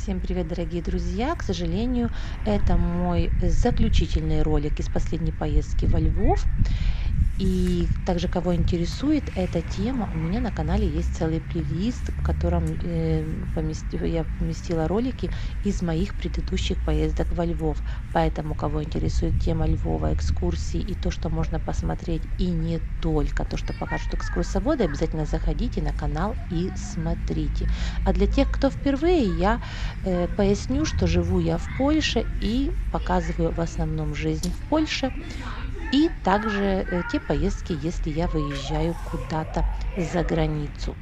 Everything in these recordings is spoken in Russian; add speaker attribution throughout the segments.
Speaker 1: Всем привет, дорогие друзья! К сожалению, это мой заключительный ролик из последней поездки во Львов. И также, кого интересует эта тема, у меня на канале есть целый плейлист, в котором я поместила ролики из моих предыдущих поездок во Львов. Поэтому, кого интересует тема Львова, экскурсии и то, что можно посмотреть, и не только то, что покажут экскурсоводы, обязательно заходите на канал и смотрите. А для тех, кто впервые, я поясню, что живу я в Польше и показываю в основном жизнь в Польше, и также те поездки, если я выезжаю куда-то за границу.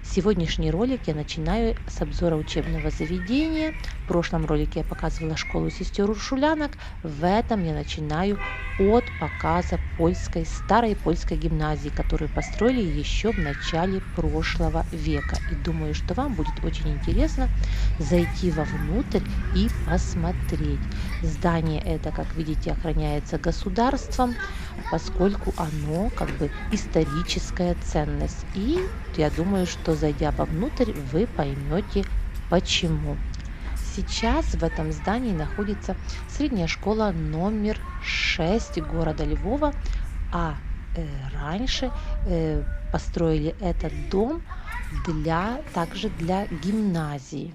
Speaker 1: Сегодняшний ролик я начинаю с обзора учебного заведения. В прошлом ролике я показывала школу сестер Уршулянок. В этом я начинаю от показа старой польской гимназии, которую построили еще в начале прошлого века. И думаю, что вам будет очень интересно зайти вовнутрь и посмотреть. Здание это, как видите, охраняется государством, поскольку оно как бы историческая ценность. И я думаю, что зайдя вовнутрь, вы поймете почему. Сейчас в этом здании находится средняя школа номер 6 города Львова, а раньше построили этот дом также для гимназии.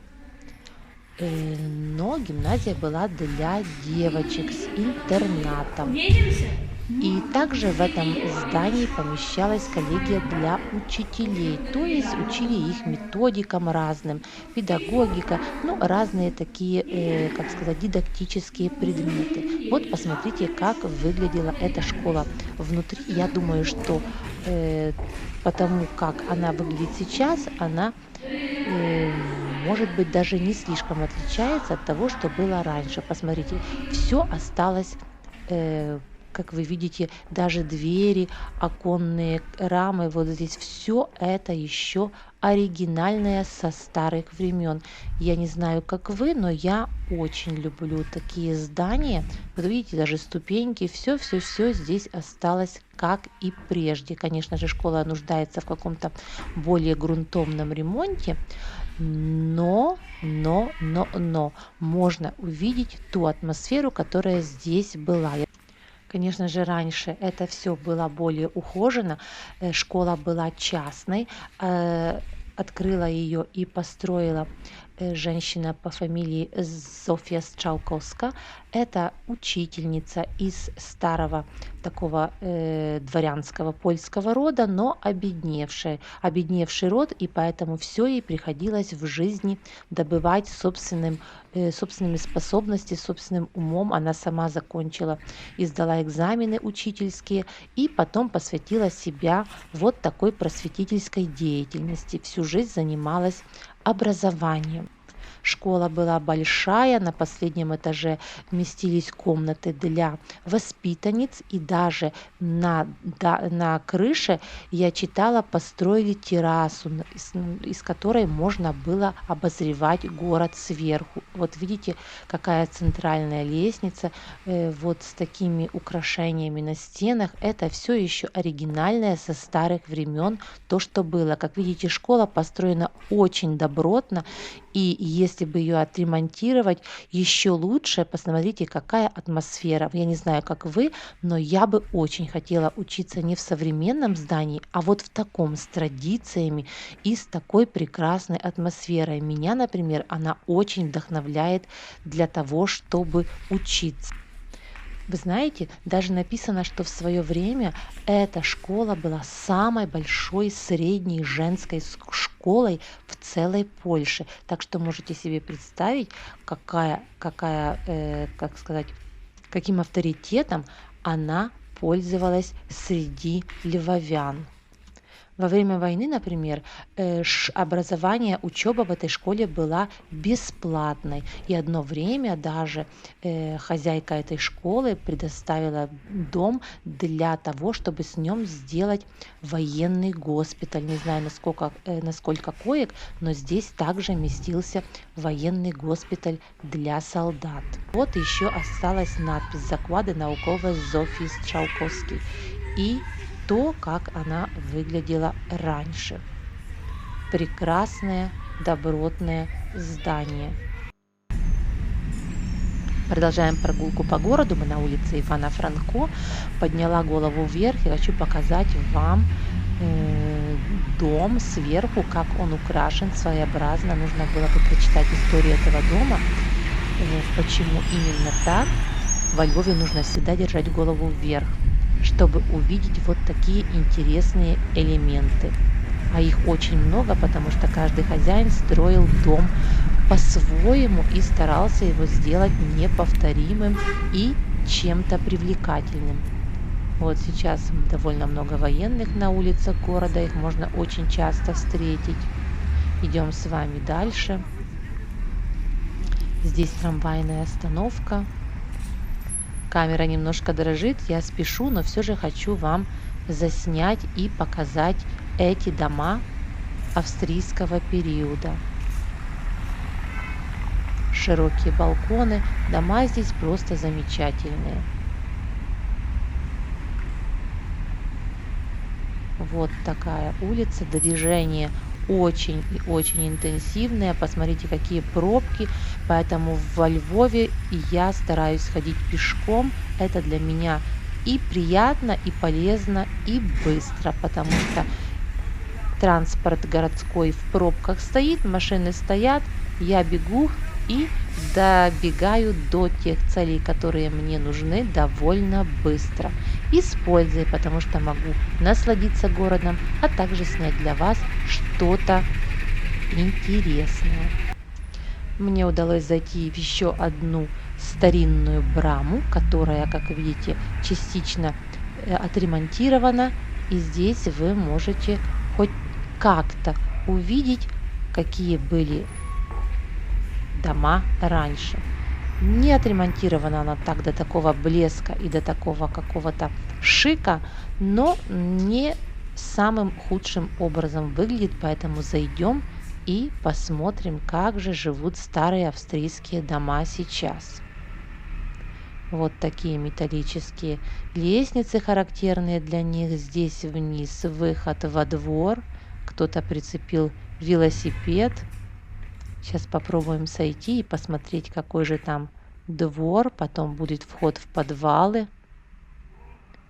Speaker 1: Но гимназия была для девочек с интернатом.
Speaker 2: Увидимся?
Speaker 1: И также в этом здании помещалась коллегия для учителей, то есть учили их методикам разным, педагогика, ну, разные такие, как сказать, дидактические предметы. Вот посмотрите, как выглядела эта школа внутри. Я думаю, что потому как она выглядит сейчас, она э, может быть даже не слишком отличается от того, что было раньше. Посмотрите, все осталось как вы видите, даже двери, оконные рамы, вот здесь все это еще оригинальное со старых времен. Я не знаю, как вы, но я очень люблю такие здания. Вот видите, даже ступеньки, все здесь осталось как и прежде. Конечно же, школа нуждается в каком-то более грунтовном ремонте, но можно увидеть ту атмосферу, которая здесь была. Конечно же, раньше это все было более ухожено, школа была частной, открыла ее и построила женщина по фамилии Зофия Стралкowska. Это учительница из старого такого дворянского польского рода, но обедневший род, и поэтому все ей приходилось в жизни добывать собственными способностями, собственным умом. Она сама закончила и сдала экзамены учительские, и потом посвятила себя вот такой просветительской деятельности. Всю жизнь занималась образованием. Школа была большая, на последнем этаже вместились комнаты для воспитанниц, и даже на крыше, я читала, построили террасу, из которой можно было обозревать город сверху. Вот видите, какая центральная лестница, вот с такими украшениями на стенах. Это все еще оригинальное со старых времен, то, что было. Как видите, школа построена очень добротно, и если бы ее отремонтировать еще лучше, посмотрите, какая атмосфера. Я не знаю, как вы, но я бы очень хотела учиться не в современном здании, а вот в таком, с традициями и с такой прекрасной атмосферой. Меня, например, она очень вдохновляет для того, чтобы учиться. Вы знаете, даже написано, что в свое время эта школа была самой большой средней женской школой в целой Польше. Так что можете себе представить, как сказать, каким авторитетом она пользовалась среди львовян. Во время войны, например, образование, учеба в этой школе была бесплатной. И одно время даже хозяйка этой школы предоставила дом для того, чтобы с нем сделать военный госпиталь. Не знаю, насколько коек, но здесь также местился военный госпиталь для солдат. Вот еще осталась надпись «Заклады науковой Зофии Стралковской». И то, как она выглядела раньше. Прекрасное, добротное здание. Продолжаем прогулку по городу. Мы на улице Ивана Франко. Подняла голову вверх и хочу показать вам э, дом сверху, как он украшен своеобразно. Нужно было бы прочитать историю этого дома. Почему именно так? Во Львове нужно всегда держать голову вверх, чтобы увидеть вот такие интересные элементы. А их очень много, потому что каждый хозяин строил дом по-своему и старался его сделать неповторимым и чем-то привлекательным. Вот сейчас довольно много военных на улицах города, их можно очень часто встретить. Идем с вами дальше. Здесь трамвайная остановка. Камера немножко дрожит, я спешу, но все же хочу вам заснять и показать эти дома австрийского периода. Широкие балконы, дома здесь просто замечательные. Вот такая улица, движение очень и очень интенсивное. Посмотрите, какие пробки. Поэтому во Львове я стараюсь ходить пешком. Это для меня и приятно, и полезно, и быстро, потому что транспорт городской в пробках стоит, машины стоят, я бегу и добегаю до тех целей, которые мне нужны, довольно быстро и с пользой, потому что могу насладиться городом, а также снять для вас что-то интересное. Мне удалось зайти в еще одну старинную браму, которая, как видите, частично отремонтирована, и здесь вы можете хоть как-то увидеть, какие были дома раньше. Не отремонтирована она так до такого блеска и до такого какого-то шика, но не самым худшим образом выглядит, поэтому зайдем и посмотрим, как же живут старые австрийские дома сейчас. Вот такие металлические лестницы, характерные для них. Здесь вниз выход во двор. Кто-то прицепил велосипед. Сейчас попробуем сойти и посмотреть, какой же там двор. Потом будет вход в подвалы.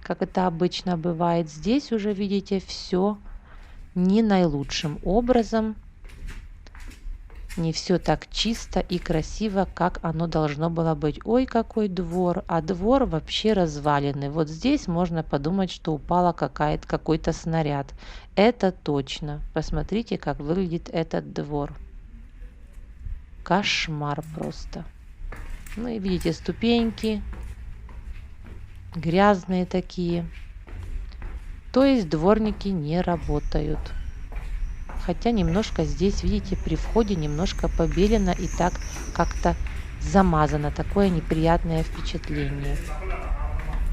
Speaker 1: Как это обычно бывает. Здесь уже видите все не наилучшим образом. Не все так чисто и красиво, как оно должно было быть. Ой, какой двор! А двор вообще разваленный. Вот здесь можно подумать, что упала какой-то снаряд. Это точно. Посмотрите, как выглядит этот двор. Кошмар просто. Ну и видите, ступеньки. Грязные такие. То есть дворники не работают. Хотя немножко здесь, видите, при входе немножко побелено и так как-то замазано. Такое неприятное впечатление.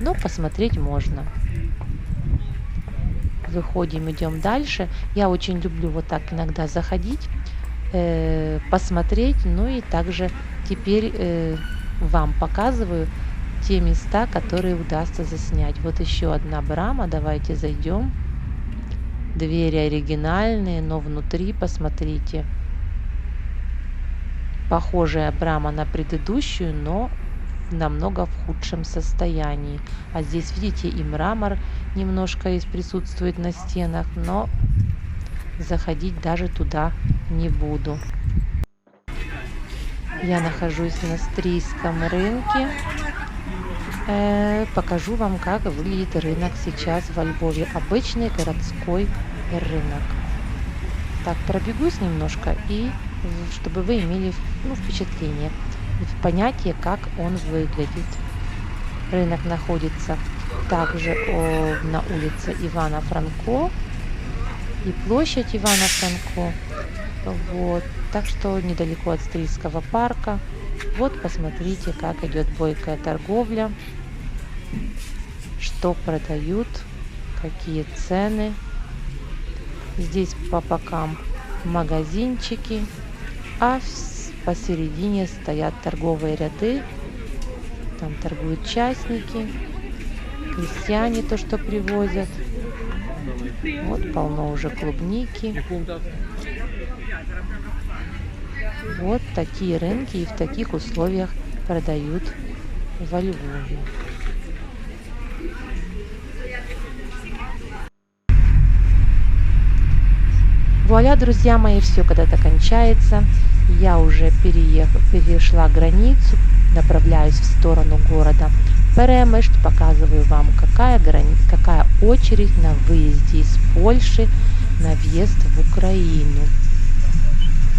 Speaker 1: Но посмотреть можно. Выходим, идем дальше. Я очень люблю вот так иногда заходить, посмотреть. Ну и также теперь вам показываю те места, которые удастся заснять. Вот еще одна брама. Давайте зайдем. Двери оригинальные, но внутри, посмотрите, похожая брама на предыдущую, но намного в худшем состоянии. А здесь, видите, и мрамор немножко присутствует на стенах, но заходить даже туда не буду. Я нахожусь на австрийском рынке. Покажу вам, как выглядит рынок сейчас во Львове. Обычный городской рынок. Так, пробегусь немножко, и чтобы вы имели впечатление, понятие, как он выглядит. Рынок находится также на улице Ивана Франко и площадь Ивана Франко. Вот. Так что недалеко от Стрийского парка. Вот посмотрите, как идет бойкая торговля, что продают, какие цены. Здесь по бокам магазинчики, а посередине стоят торговые ряды. Там торгуют частники, крестьяне то, что привозят. Вот полно уже клубники. Вот такие рынки, и в таких условиях продают во Львове. Вуаля, друзья мои, все когда-то кончается. Я уже перешла границу, направляюсь в сторону города Перемышт. Показываю вам, какая очередь на выезде из Польши на въезд в Украину.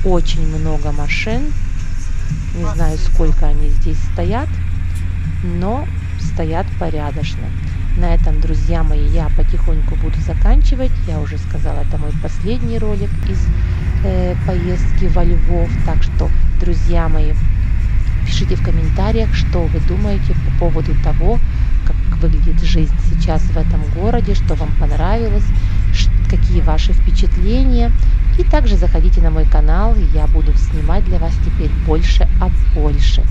Speaker 1: Очень много машин. Не знаю, сколько они здесь стоят, но стоят порядочно. На этом, друзья мои, я потихоньку буду заканчивать. Я уже сказала, это мой последний ролик из поездки во Львов. Так что, друзья мои, пишите в комментариях, что вы думаете по поводу того, как выглядит жизнь сейчас в этом городе, что вам понравилось, какие ваши впечатления. И также заходите на мой канал, я буду снимать для вас теперь больше о Польше.